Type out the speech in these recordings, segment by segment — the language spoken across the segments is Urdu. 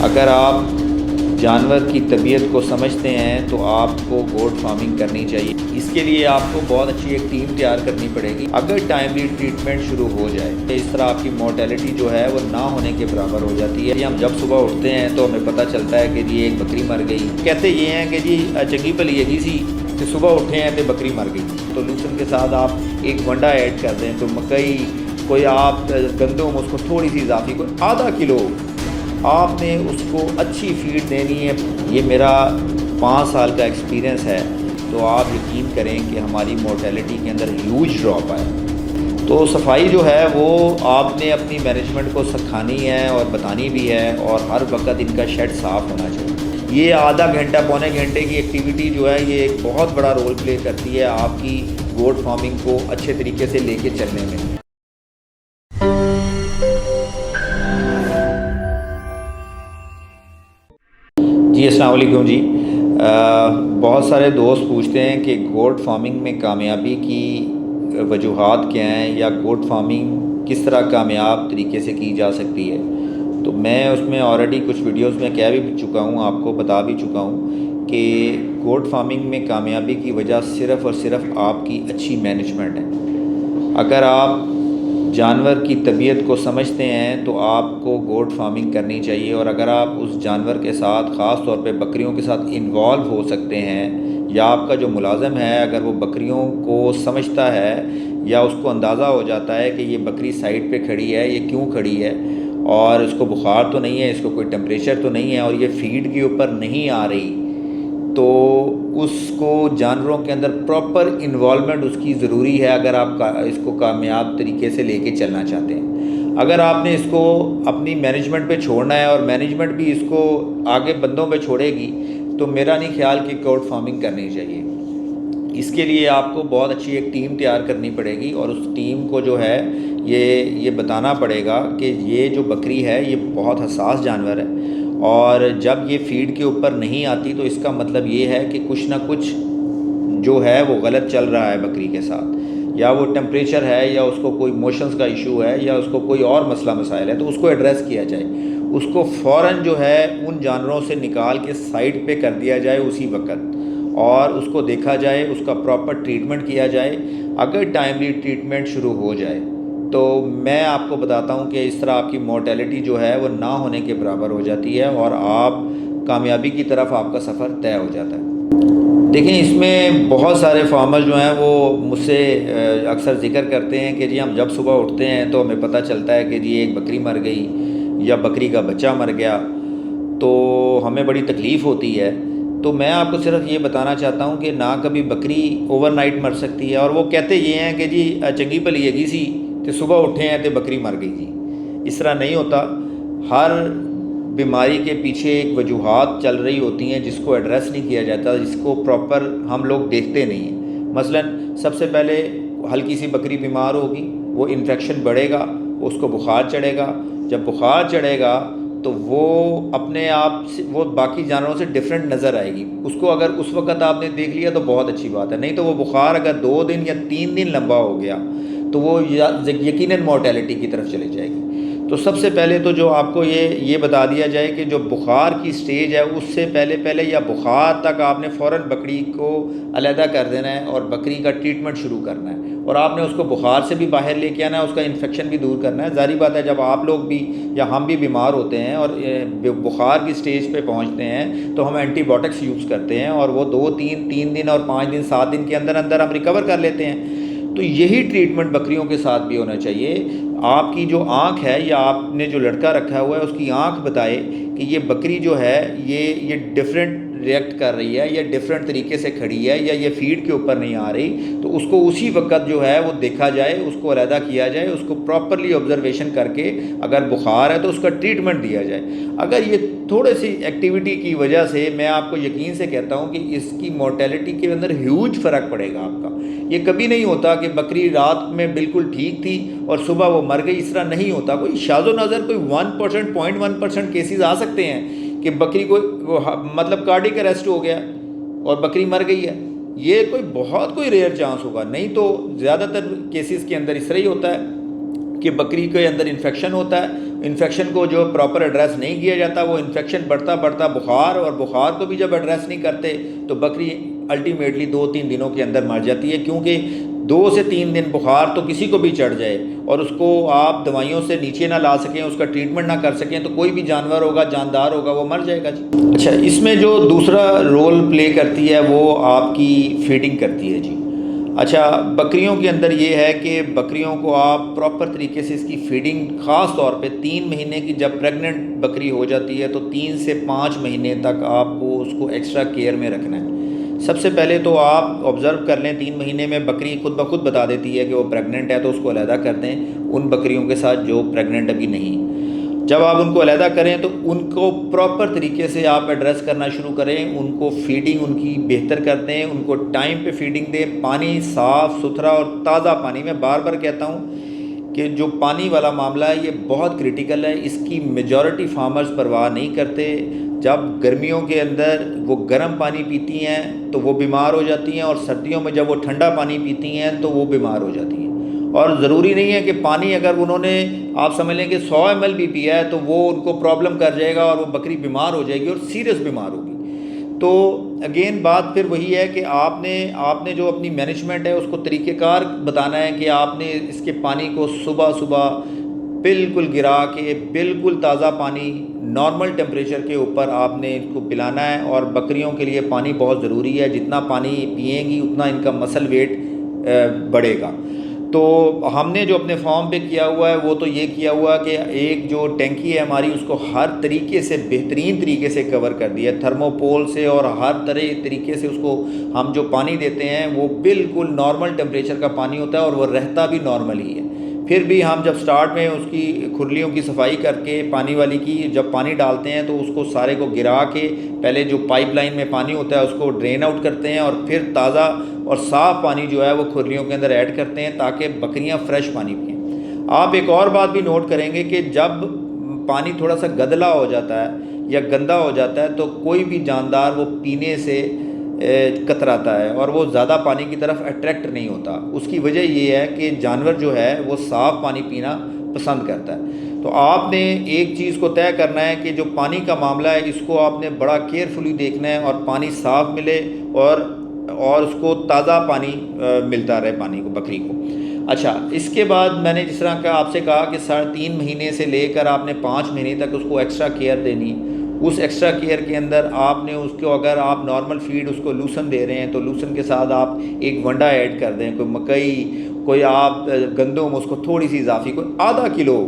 اگر آپ جانور کی طبیعت کو سمجھتے ہیں تو آپ کو گوٹ فارمنگ کرنی چاہیے۔ اس کے لیے آپ کو بہت اچھی ایک ٹیم تیار کرنی پڑے گی۔ اگر ٹائملی ٹریٹمنٹ شروع ہو جائے اس طرح آپ کی مورٹیلٹی جو ہے وہ نہ ہونے کے برابر ہو جاتی ہے۔ ہم جب صبح اٹھتے ہیں تو ہمیں پتہ چلتا ہے کہ جی ایک بکری مر گئی، کہتے یہ ہیں کہ جی چنگی بھلی ہے سی کہ صبح اٹھے ہیں تو بکری مر گئی، تو لوسن کے ساتھ آپ ایک ونڈا ایڈ کر دیں، تو مکئی کوئی آپ گندم اس کو تھوڑی سی اضافی کوئی آدھا کلو آپ نے اس کو اچھی فیڈ دینی ہے۔ یہ میرا 5 سال کا ایکسپیرینس ہے، تو آپ یقین کریں کہ ہماری مورٹیلٹی کے اندر ہیوج ڈراپ آیا۔ تو صفائی جو ہے وہ آپ نے اپنی مینجمنٹ کو سکھانی ہے اور بتانی بھی ہے، اور ہر وقت ان کا شیڈ صاف ہونا چاہیے۔ یہ آدھا گھنٹہ پونے گھنٹے کی ایکٹیویٹی جو ہے یہ ایک بہت بڑا رول پلے کرتی ہے آپ کی گوٹ فارمنگ کو اچھے طریقے سے لے کے چلنے میں۔ جی السلام علیکم جی۔ بہت سارے دوست پوچھتے ہیں کہ گوٹ فارمنگ میں کامیابی کی وجوہات کیا ہیں، یا گوٹ فارمنگ کس طرح کامیاب طریقے سے کی جا سکتی ہے۔ تو میں اس میں آلریڈی کچھ ویڈیوز میں کہہ بھی چکا ہوں، آپ کو بتا بھی چکا ہوں کہ گوٹ فارمنگ میں کامیابی کی وجہ صرف اور صرف آپ کی اچھی مینجمنٹ ہے۔ اگر آپ جانور کی طبیعت کو سمجھتے ہیں تو آپ کو گوٹ فارمنگ کرنی چاہیے، اور اگر آپ اس جانور کے ساتھ خاص طور پہ بکریوں کے ساتھ انوالو ہو سکتے ہیں، یا آپ کا جو ملازم ہے اگر وہ بکریوں کو سمجھتا ہے یا اس کو اندازہ ہو جاتا ہے کہ یہ بکری سائڈ پہ کھڑی ہے، یہ کیوں کھڑی ہے، اور اس کو بخار تو نہیں ہے، اس کو کوئی ٹمپریچر تو نہیں ہے، اور یہ فیڈ کے اوپر نہیں آ رہی، تو اس کو جانوروں کے اندر پراپر انوالومنٹ اس کی ضروری ہے اگر آپ اس کو کامیاب طریقے سے لے کے چلنا چاہتے ہیں۔ اگر آپ نے اس کو اپنی مینجمنٹ پہ چھوڑنا ہے اور مینجمنٹ بھی اس کو آگے بندوں پہ چھوڑے گی، تو میرا نہیں خیال کہ گوٹ فارمنگ کرنی چاہیے۔ اس کے لیے آپ کو بہت اچھی ایک ٹیم تیار کرنی پڑے گی، اور اس ٹیم کو جو ہے یہ بتانا پڑے گا کہ یہ جو بکری ہے یہ بہت حساس جانور ہے، اور جب یہ فیڈ کے اوپر نہیں آتی تو اس کا مطلب یہ ہے کہ کچھ نہ کچھ جو ہے وہ غلط چل رہا ہے بکری کے ساتھ، یا وہ ٹمپریچر ہے، یا اس کو کوئی موشنز کا ایشو ہے، یا اس کو کوئی اور مسئلہ مسائل ہے، تو اس کو ایڈریس کیا جائے۔ اس کو فوراً جو ہے ان جانوروں سے نکال کے سائڈ پہ کر دیا جائے اسی وقت، اور اس کو دیکھا جائے، اس کا پراپر ٹریٹمنٹ کیا جائے۔ اگر ٹائملی ٹریٹمنٹ شروع ہو جائے تو میں آپ کو بتاتا ہوں کہ اس طرح آپ کی مورٹیلٹی جو ہے وہ نہ ہونے کے برابر ہو جاتی ہے، اور آپ کامیابی کی طرف آپ کا سفر طے ہو جاتا ہے۔ دیکھیں اس میں بہت سارے فارمر جو ہیں وہ مجھ سے اکثر ذکر کرتے ہیں کہ جی ہم جب صبح اٹھتے ہیں تو ہمیں پتہ چلتا ہے کہ جی ایک بکری مر گئی یا بکری کا بچہ مر گیا، تو ہمیں بڑی تکلیف ہوتی ہے۔ تو میں آپ کو صرف یہ بتانا چاہتا ہوں کہ نہ کبھی بکری اوور نائٹ مر سکتی ہے، اور وہ کہتے یہ ہیں کہ جی چنگی بھلی ہے سی کہ صبح اٹھے ہیں تو بکری مر گئی جی۔ اس طرح نہیں ہوتا۔ ہر بیماری کے پیچھے ایک وجوہات چل رہی ہوتی ہیں جس کو ایڈریس نہیں کیا جاتا، جس کو پراپر ہم لوگ دیکھتے نہیں ہیں۔ مثلا سب سے پہلے ہلکی سی بکری بیمار ہوگی، وہ انفیکشن بڑھے گا، اس کو بخار چڑھے گا۔ جب بخار چڑھے گا تو وہ اپنے آپ سے وہ باقی جانوروں سے ڈیفرنٹ نظر آئے گی۔ اس کو اگر اس وقت آپ نے دیکھ لیا تو بہت اچھی بات ہے، نہیں تو وہ بخار اگر 2 دن یا 3 دن لمبا ہو گیا تو وہ یقیناً مورٹیلٹی کی طرف چلے جائے گی۔ تو سب سے پہلے تو جو آپ کو یہ بتا دیا جائے کہ جو بخار کی سٹیج ہے اس سے پہلے یا بخار تک آپ نے فوراً بکری کو علیحدہ کر دینا ہے، اور بکری کا ٹریٹمنٹ شروع کرنا ہے، اور آپ نے اس کو بخار سے بھی باہر لے کے آنا ہے، اس کا انفیکشن بھی دور کرنا ہے۔ ظاہری بات ہے جب آپ لوگ بھی یا ہم بھی بیمار ہوتے ہیں اور بخار کی سٹیج پہ پہنچتے ہیں تو ہم اینٹی بائیوٹکس یوز کرتے ہیں، اور وہ 3 دن اور 5 دن 7 دن کے اندر ہم ریکور کر لیتے ہیں۔ تو یہی ٹریٹمنٹ بکریوں کے ساتھ بھی ہونا چاہیے۔ آپ کی جو آنکھ ہے، یا آپ نے جو لڑکا رکھا ہوا ہے اس کی آنکھ بتائے کہ یہ بکری جو ہے یہ ڈیفرنٹ ریئیکٹ کر رہی ہے، یا ڈیفرنٹ طریقے سے کھڑی ہے، یا یہ فیڈ کے اوپر نہیں آ رہی، تو اس کو اسی وقت جو ہے وہ دیکھا جائے، اس کو علیحدہ کیا جائے، اس کو پراپرلی آبزرویشن کر کے اگر بخار ہے تو اس کا ٹریٹمنٹ دیا جائے۔ اگر یہ تھوڑے سی ایکٹیویٹی کی وجہ سے میں آپ کو یقین سے کہتا ہوں کہ اس کی مورٹیلٹی کے اندر ہیوج فرق پڑے گا آپ کا۔ یہ کبھی نہیں ہوتا کہ بکری رات میں بالکل ٹھیک تھی اور صبح وہ مر گئی، اس طرح نہیں ہوتا۔ کوئی شاذ و نظر کوئی 1%، 0.1% کیسز آ سکتے ہیں کہ بکری کو مطلب کارڈک اریسٹ ہو گیا اور بکری مر گئی ہے، یہ کوئی ریئر چانس ہوگا، نہیں تو زیادہ تر کیسز کے اندر اس طرح ہی ہوتا ہے۔ کہ بکری کے اندر انفیکشن ہوتا ہے، انفیکشن کو جو پراپر ایڈریس نہیں کیا جاتا، وہ انفیکشن بڑھتا بڑھتا بخار، اور بخار کو بھی جب ایڈریس نہیں کرتے تو بکری الٹیمیٹلی 2-3 دنوں کے اندر مر جاتی ہے، کیونکہ 2 سے 3 دن بخار تو کسی کو بھی چڑھ جائے اور اس کو آپ دوائیوں سے نیچے نہ لا سکیں، اس کا ٹریٹمنٹ نہ کر سکیں، تو کوئی بھی جانور ہوگا، جاندار ہوگا، وہ مر جائے گا جی۔ اچھا، اس میں جو دوسرا رول پلے کرتی ہے وہ آپ کی فیڈنگ کرتی ہے جی۔ اچھا، بکریوں کے اندر یہ ہے کہ بکریوں کو آپ پراپر طریقے سے اس کی فیڈنگ، خاص طور پہ 3 مہینے کی جب پریگننٹ بکری ہو جاتی ہے تو 3 سے 5 مہینے تک آپ کو اس کو ایکسٹرا کیئر میں رکھنا ہے۔ سب سے پہلے تو آپ آبزرو کر لیں، 3 مہینے میں بکری خود بخود بتا دیتی ہے کہ وہ پریگننٹ ہے، تو اس کو علیحدہ کر دیں ان بکریوں کے ساتھ جو پریگننٹ ابھی نہیں۔ جب آپ ان کو علیحدہ کریں تو ان کو پراپر طریقے سے آپ ایڈریس کرنا شروع کریں، ان کو فیڈنگ ان کی بہتر کر دیں، ان کو ٹائم پہ فیڈنگ دیں، پانی صاف ستھرا اور تازہ پانی۔ میں بار بار کہتا ہوں کہ جو پانی والا معاملہ ہے یہ بہت کریٹیکل ہے، اس کی میجورٹی فارمرز پرواہ نہیں کرتے۔ جب گرمیوں کے اندر وہ گرم پانی پیتی ہیں تو وہ بیمار ہو جاتی ہیں، اور سردیوں میں جب وہ ٹھنڈا پانی پیتی ہیں تو وہ بیمار ہو جاتی ہیں۔ اور ضروری نہیں ہے کہ پانی اگر انہوں نے آپ سمجھ لیں کہ 100 ml بھی پیا ہے تو وہ ان کو پرابلم کر جائے گا اور وہ بکری بیمار ہو جائے گی اور سیریس بیمار ہوگی۔ تو اگین بات پھر وہی ہے کہ آپ نے جو اپنی مینجمنٹ ہے اس کو طریقہ کار بتانا ہے کہ آپ نے اس کے پانی کو صبح بالکل گرا کے بالکل تازہ پانی نارمل ٹیمپریچر کے اوپر آپ نے اس کو پلانا ہے۔ اور بکریوں کے لیے پانی بہت ضروری ہے، جتنا پانی پئیں گی اتنا ان کا مسل ویٹ بڑھے گا۔ تو ہم نے جو اپنے فارم پہ کیا ہوا ہے وہ تو یہ کیا ہوا کہ ایک جو ٹینکی ہے ہماری اس کو ہر طریقے سے بہترین طریقے سے کور کر دیا ہے، تھرموپول سے، اور ہر طریقے سے اس کو ہم جو پانی دیتے ہیں وہ بالکل نارمل ٹیمپریچر کا پانی ہوتا ہے اور وہ رہتا بھی نارمل ہی ہے۔ پھر بھی ہم جب سٹارٹ میں اس کی کھرلیوں کی صفائی کر کے پانی والی کی جب پانی ڈالتے ہیں تو اس کو سارے کو گرا کے پہلے جو پائپ لائن میں پانی ہوتا ہے اس کو ڈرین آؤٹ کرتے ہیں، اور پھر تازہ اور صاف پانی جو ہے وہ کھرلیوں کے اندر ایڈ کرتے ہیں تاکہ بکریاں فریش پانی پئیں۔ آپ ایک اور بات بھی نوٹ کریں گے کہ جب پانی تھوڑا سا گدلا ہو جاتا ہے یا گندا ہو جاتا ہے تو کوئی بھی جاندار وہ پینے سے کتراتا ہے اور وہ زیادہ پانی کی طرف اٹریکٹ نہیں ہوتا۔ اس کی وجہ یہ ہے کہ جانور جو ہے وہ صاف پانی پینا پسند کرتا ہے۔ تو آپ نے ایک چیز کو طے کرنا ہے کہ جو پانی کا معاملہ ہے اس کو آپ نے بڑا کیئرفلی دیکھنا ہے، اور پانی صاف ملے اور اس کو تازہ پانی ملتا رہے پانی کو بکری کو۔ اچھا، اس کے بعد میں نے جس طرح آپ سے کہا کہ 3.5 مہینے سے لے کر آپ نے 5 مہینے تک اس کو ایکسٹرا کیئر دینی۔ اس ایکسٹرا کیئر کے اندر آپ نے اس کو، اگر آپ نارمل فیڈ اس کو لوسن دے رہے ہیں تو لوسن کے ساتھ آپ ایک ونڈا ایڈ کر دیں، کوئی مکئی، کوئی آپ گندم، اس کو تھوڑی سی اضافی، کوئی آدھا کلو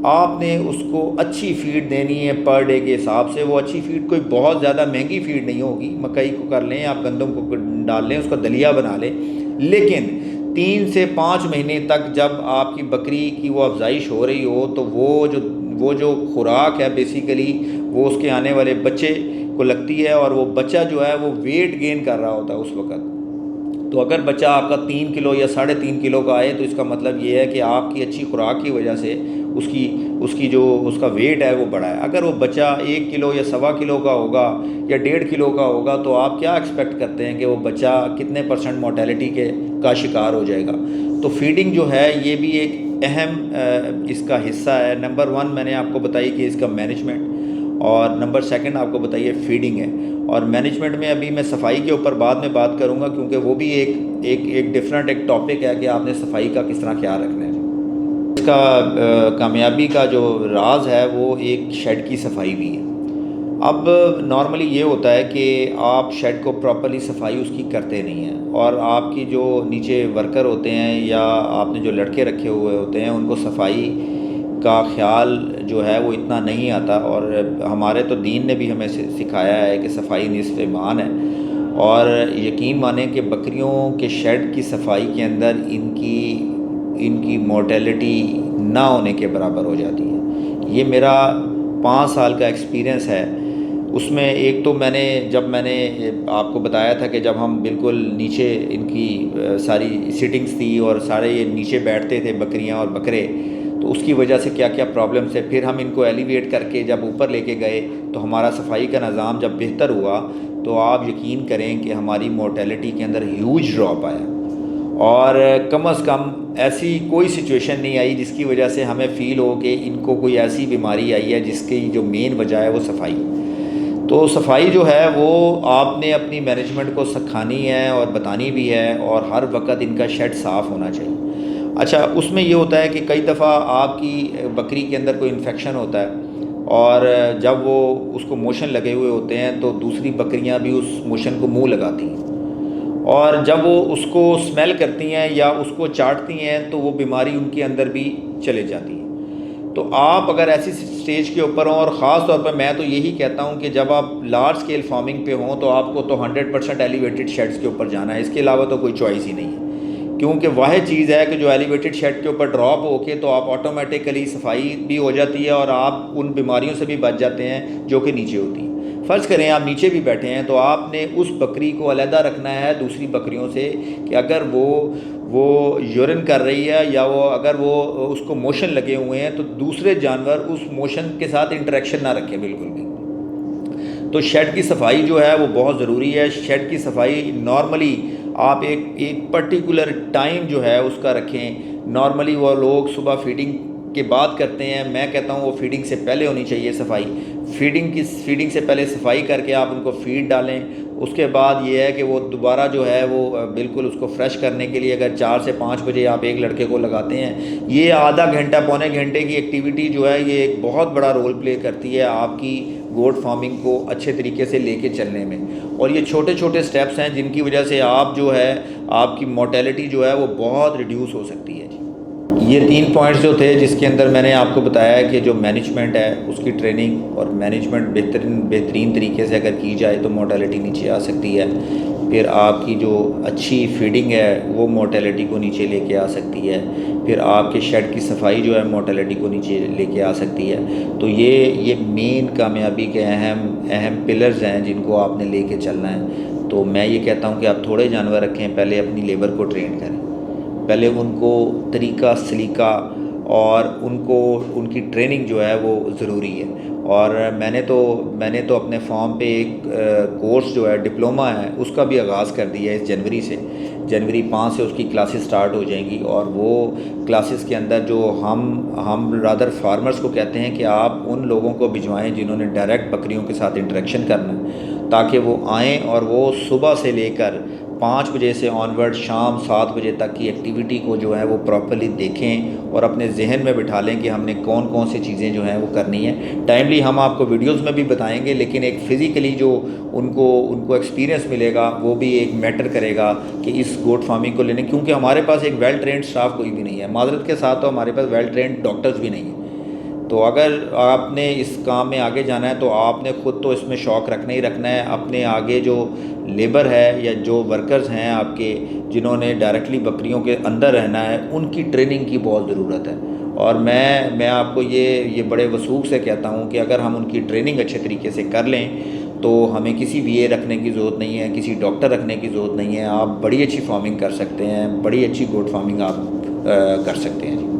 آپ نے اس کو اچھی فیڈ دینی ہے پر ڈے کے حساب سے۔ وہ اچھی فیڈ کوئی بہت زیادہ مہنگی فیڈ نہیں ہوگی، مکئی کو کر لیں، آپ گندم کو ڈال لیں، اس کا دلیا بنا لیں، لیکن 3 سے 5 مہینے تک جب آپ کی بکری کی وہ افزائش ہو رہی ہو تو وہ جو خوراک ہے بیسیکلی وہ اس کے آنے والے بچے کو لگتی ہے، اور وہ بچہ جو ہے وہ ویٹ گین کر رہا ہوتا ہے اس وقت۔ تو اگر بچہ آپ کا 3 کلو یا 3.5 کلو کا آئے تو اس کا مطلب یہ ہے کہ آپ کی اچھی خوراک کی وجہ سے اس کا ویٹ ہے وہ بڑھا ہے۔ اگر وہ بچہ 1 کلو یا 1.25 کلو کا ہوگا یا 1.5 کلو کا ہوگا تو آپ کیا ایکسپیکٹ کرتے ہیں کہ وہ بچہ کتنے % مورٹیلٹی کا شکار ہو جائے گا۔ تو فیڈنگ جو ہے یہ بھی ایک اہم اس کا حصہ ہے۔ نمبر 1 میں نے آپ کو بتائی کہ اس کا مینجمنٹ، اور نمبر 2 آپ کو بتائیے فیڈنگ ہے۔ اور مینجمنٹ میں ابھی میں صفائی کے اوپر بعد میں بات کروں گا، کیونکہ وہ بھی ایک ڈفرینٹ ایک ٹاپک ہے کہ آپ نے صفائی کا کس طرح خیال رکھنا ہے۔ اس کا کامیابی کا جو راز ہے وہ ایک شیڈ کی صفائی بھی ہے۔ اب نارملی یہ ہوتا ہے کہ آپ شیڈ کو پراپرلی صفائی اس کی کرتے نہیں ہیں، اور آپ کی جو نیچے ورکر ہوتے ہیں یا آپ نے جو لڑکے رکھے ہوئے ہوتے ہیں ان کو صفائی کا خیال جو ہے وہ اتنا نہیں آتا۔ اور ہمارے تو دین نے بھی ہمیں سکھایا ہے کہ صفائی نصف ایمان ہے، اور یقین مانیں کہ بکریوں کے شیڈ کی صفائی کے اندر ان کی مورٹیلٹی نہ ہونے کے برابر ہو جاتی ہے۔ یہ میرا 5 سال کا ایکسپیرینس ہے۔ اس میں ایک تو جب میں نے آپ کو بتایا تھا کہ جب ہم بالکل نیچے ان کی ساری سیٹنگز تھی اور سارے یہ نیچے بیٹھتے تھے بکریاں اور بکرے، تو اس کی وجہ سے کیا کیا پرابلمس ہے۔ پھر ہم ان کو ایلیویٹ کر کے جب اوپر لے کے گئے تو ہمارا صفائی کا نظام جب بہتر ہوا تو آپ یقین کریں کہ ہماری مورٹیلٹی کے اندر ہیوج ڈراپ آیا، اور کم از کم ایسی کوئی سچویشن نہیں آئی جس کی وجہ سے ہمیں فیل ہو کہ ان کو کوئی ایسی بیماری آئی ہے جس کی جو مین وجہ ہے وہ صفائی. تو صفائی جو ہے وہ آپ نے اپنی مینجمنٹ کو سکھانی ہے اور بتانی بھی ہے، اور ہر وقت ان کا شیڈ صاف ہونا چاہیے. اچھا، اس میں یہ ہوتا ہے کہ کئی دفعہ آپ کی بکری کے اندر کوئی انفیکشن ہوتا ہے، اور جب وہ اس کو موشن لگے ہوئے ہوتے ہیں تو دوسری بکریاں بھی اس موشن کو منہ لگاتی ہیں، اور جب وہ اس کو اسمیل کرتی ہیں یا اس کو چاٹتی ہیں تو وہ بیماری ان کے اندر بھی چلے جاتی ہے. تو آپ اگر ایسی سٹیج کے اوپر ہوں، اور خاص طور پر میں تو یہی کہتا ہوں کہ جب آپ لارج اسکیل فارمنگ پہ ہوں تو آپ کو تو 100% ایلیویٹڈ شیڈز کے اوپر جانا ہے، اس کے علاوہ تو کوئی چوائس ہی نہیں ہے. کیونکہ واحد چیز ہے کہ جو ایلیویٹڈ شیڈ کے اوپر ڈراپ ہو کے تو آپ آٹومیٹیکلی صفائی بھی ہو جاتی ہے، اور آپ ان بیماریوں سے بھی بچ جاتے ہیں جو کہ نیچے ہوتی ہیں. فرض کریں آپ نیچے بھی بیٹھے ہیں تو آپ نے اس بکری کو علیحدہ رکھنا ہے دوسری بکریوں سے، کہ اگر وہ یورین کر رہی ہے یا اگر وہ اس کو موشن لگے ہوئے ہیں تو دوسرے جانور اس موشن کے ساتھ انٹریکشن نہ رکھیں بالکل بھی. تو شیڈ کی صفائی جو ہے وہ بہت ضروری ہے. شیڈ کی صفائی نارملی آپ ایک پرٹیکولر ٹائم جو ہے اس کا رکھیں. نارملی وہ لوگ صبح فیڈنگ کے بعد کرتے ہیں، میں کہتا ہوں وہ فیڈنگ سے پہلے ہونی چاہیے صفائی. فیڈنگ سے پہلے صفائی کر کے آپ ان کو فیڈ ڈالیں. اس کے بعد یہ ہے کہ وہ دوبارہ جو ہے وہ بالکل اس کو فریش کرنے کے لیے اگر 4 سے 5 بجے آپ ایک لڑکے کو لگاتے ہیں، یہ آدھا گھنٹہ پونے گھنٹے کی ایکٹیویٹی جو ہے یہ ایک بہت بڑا رول پلے کرتی ہے آپ کی گوٹ فارمنگ کو اچھے طریقے سے لے کے چلنے میں. اور یہ چھوٹے چھوٹے سٹیپس ہیں جن کی وجہ سے آپ جو ہے آپ کی مورٹیلٹی جو ہے وہ بہت ریڈیوس ہو سکتی ہے. یہ 3 پوائنٹس جو تھے جس کے اندر میں نے آپ کو بتایا ہے کہ جو مینجمنٹ ہے اس کی ٹریننگ اور مینجمنٹ بہترین طریقے سے اگر کی جائے تو مورٹیلٹی نیچے آ سکتی ہے. پھر آپ کی جو اچھی فیڈنگ ہے وہ مورٹیلٹی کو نیچے لے کے آ سکتی ہے. پھر آپ کے شیڈ کی صفائی جو ہے مورٹیلٹی کو نیچے لے کے آ سکتی ہے. تو یہ مین کامیابی کے اہم پلرز ہیں جن کو آپ نے لے کے چلنا ہے. تو میں یہ کہتا ہوں کہ آپ تھوڑے جانور رکھیں، پہلے اپنی لیبر کو ٹرین کریں، پہلے ان کو طریقہ سلیقہ اور ان کی ٹریننگ جو ہے وہ ضروری ہے. اور میں نے تو اپنے فارم پہ ایک کورس جو ہے ڈپلومہ ہے اس کا بھی آغاز کر دیا ہے اس جنوری 5 سے اس کی کلاسز سٹارٹ ہو جائیں گی. اور وہ کلاسز کے اندر جو ہم رادر فارمرز کو کہتے ہیں کہ آپ ان لوگوں کو بھجوائیں جنہوں نے ڈائریکٹ بکریوں کے ساتھ انٹریکشن کرنا ہے، تاکہ وہ آئیں اور وہ صبح سے لے کر 5 بجے سے آنورڈ شام 7 بجے تک کی ایکٹیویٹی کو جو ہے وہ پراپرلی دیکھیں اور اپنے ذہن میں بٹھا لیں کہ ہم نے کون سی چیزیں جو ہیں وہ کرنی ہیں. ٹائملی ہم آپ کو ویڈیوز میں بھی بتائیں گے، لیکن ایک فزیکلی جو ان کو ایکسپیرینس ملے گا وہ بھی ایک میٹر کرے گا کہ اس گوٹ فارمنگ کو لینے. کیونکہ ہمارے پاس ایک ویل ٹرینڈ سٹاف کوئی بھی نہیں ہے، معذرت کے ساتھ تو ہمارے پاس ویل ٹرینڈ ڈاکٹرز بھی نہیں ہیں. تو اگر آپ نے اس کام میں آگے جانا ہے تو آپ نے خود تو اس میں شوق رکھنا ہی رکھنا ہے. اپنے آگے جو لیبر ہے یا جو ورکرز ہیں آپ کے جنہوں نے ڈائریکٹلی بکریوں کے اندر رہنا ہے، ان کی ٹریننگ کی بہت ضرورت ہے. اور میں آپ کو یہ بڑے وثوق سے کہتا ہوں کہ اگر ہم ان کی ٹریننگ اچھے طریقے سے کر لیں تو ہمیں کسی وی اے رکھنے کی ضرورت نہیں ہے، کسی ڈاکٹر رکھنے کی ضرورت نہیں ہے. آپ بڑی اچھی فارمنگ کر سکتے ہیں، بڑی اچھی گوٹ فارمنگ آپ کر سکتے ہیں.